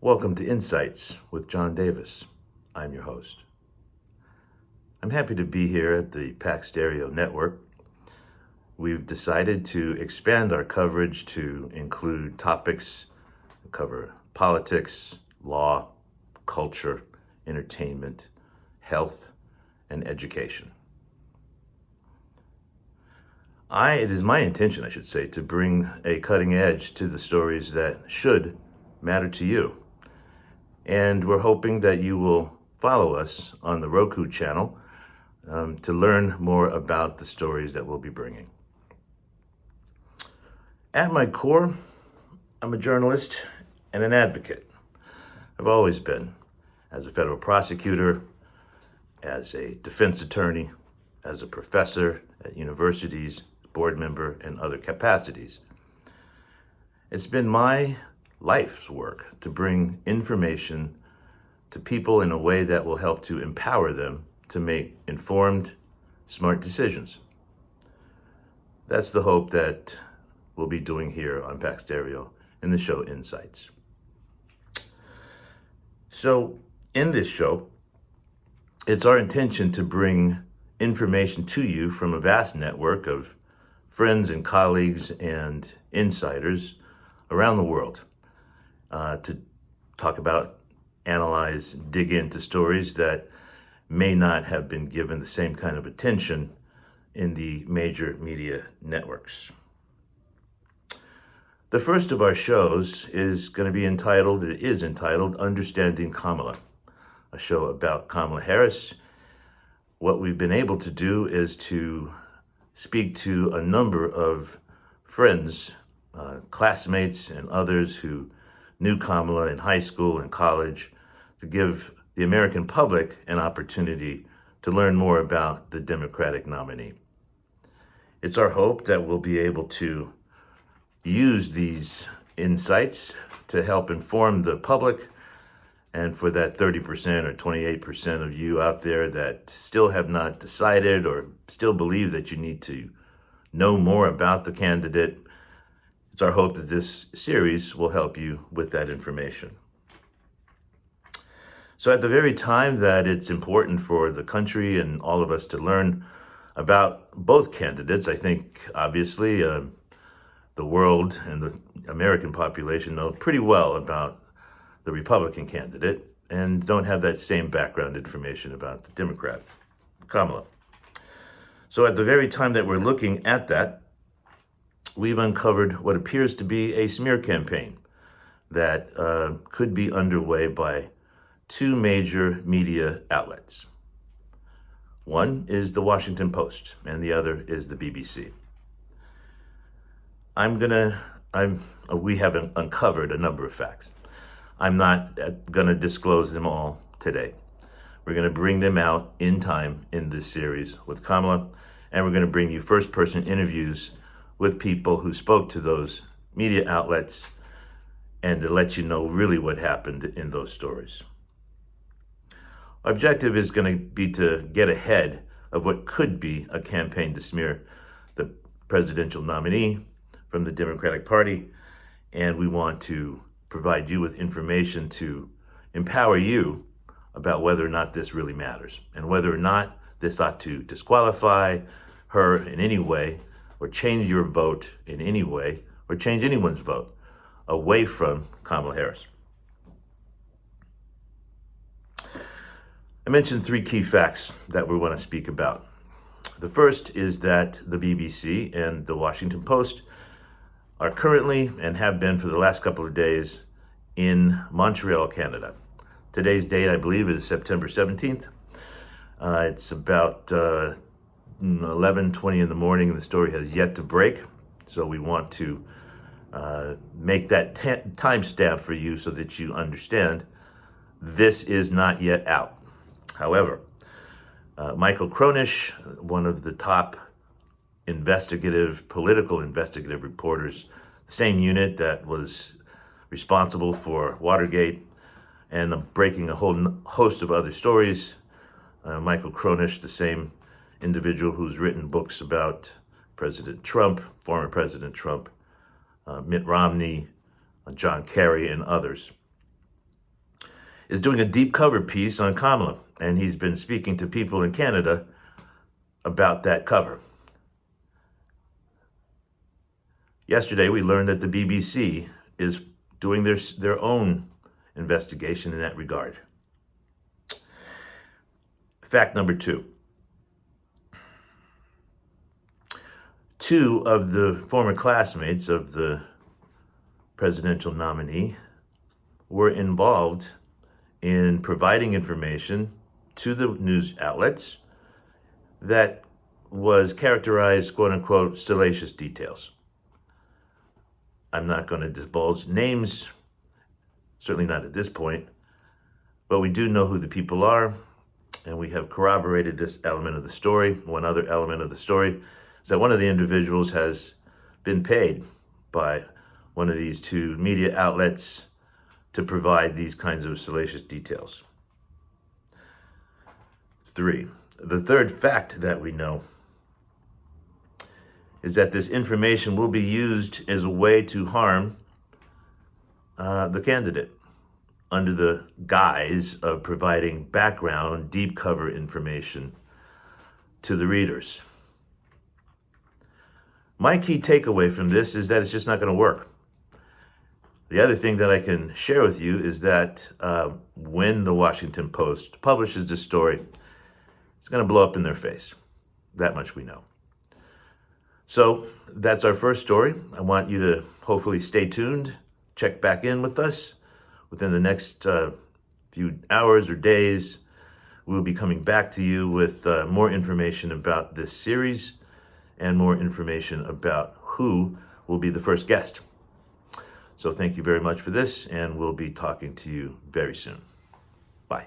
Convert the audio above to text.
Welcome to Insights with John Davis. I'm your host. I'm happy to be here at the Pax Stereo Network. We've decided to expand our coverage to include topics that cover politics, law, culture, entertainment, health, and education. It is my intention, to bring a cutting edge to the stories that should matter to you. And we're hoping that you will follow us on the Roku channel to learn more about the stories that we'll be bringing. At my core, I'm a journalist and an advocate. I've always been, as a federal prosecutor, as a defense attorney, as a professor at universities, board member, and other capacities. It's been my life's work to bring information to people in a way that will help to empower them to make informed, smart decisions. That's the hope that we'll be doing here on Pax Stereo in the show Insights. So in this show, it's our intention to bring information to you from a vast network of friends and colleagues and insiders around the world. To talk about, analyze, dig into stories that may not have been given the same kind of attention in the major media networks. The first of our shows is entitled Understanding Kamala, a show about Kamala Harris. What we've been able to do is to speak to a number of friends, classmates, and others who knew Kamala in high school and college, to give the American public an opportunity to learn more about the Democratic nominee. It's our hope that we'll be able to use these insights to help inform the public, and for that 30% or 28% of you out there that still have not decided or still believe that you need to know more about the candidate, it's our hope that this series will help you with that information. So at the very time that it's important for the country and all of us to learn about both candidates, I think obviously the world and the American population know pretty well about the Republican candidate and don't have that same background information about the Democrat, Kamala. So at the very time that we're looking at that, we've uncovered what appears to be a smear campaign that could be underway by two major media outlets. One is the Washington Post, and the other is the BBC. We have uncovered a number of facts. I'm not going to disclose them all today. We're going to bring them out in time in this series with Kamala, and we're going to bring you first-person interviews with people who spoke to those media outlets and to let you know really what happened in those stories. Our objective is going to be to get ahead of what could be a campaign to smear the presidential nominee from the Democratic Party, and we want to provide you with information to empower you about whether or not this really matters and whether or not this ought to disqualify her in any way, or change your vote in any way, or change anyone's vote away from Kamala Harris. I mentioned three key facts that we want to speak about. The first is that the BBC and the Washington Post are currently, and have been for the last couple of days, in Montreal, Canada. Today's date, I believe, is September 17th. It's about 11:20 in the morning, and the story has yet to break. So we want to make that timestamp for you so that you understand this is not yet out. However, Michael Cronish, one of the top political investigative reporters, the same unit that was responsible for Watergate and breaking a whole host of other stories. Michael Cronish, the same individual who's written books about President Trump, former President Trump, Mitt Romney, John Kerry, and others. is doing a deep cover piece on Kamala, and he's been speaking to people in Canada about that cover. Yesterday, we learned that the BBC is doing their own investigation in that regard. Fact number 2. 2 of the former classmates of the presidential nominee were involved in providing information to the news outlets that was characterized, quote unquote, salacious details. I'm not going to divulge names, certainly not at this point, but we do know who the people are, and we have corroborated this element of the story. One other element of the story is that one of the individuals has been paid by one of these 2 media outlets to provide these kinds of salacious details. 3. The third fact that we know is that this information will be used as a way to harm the candidate under the guise of providing background, deep cover information to the readers. My key takeaway from this is that it's just not going to work. The other thing that I can share with you is that when the Washington Post publishes this story, it's going to blow up in their face. That much we know. So that's our first story. I want you to hopefully stay tuned, check back in with us within the next few hours or days. We'll be coming back to you with more information about this series and more information about who will be the first guest. So thank you very much for this, and we'll be talking to you very soon. Bye.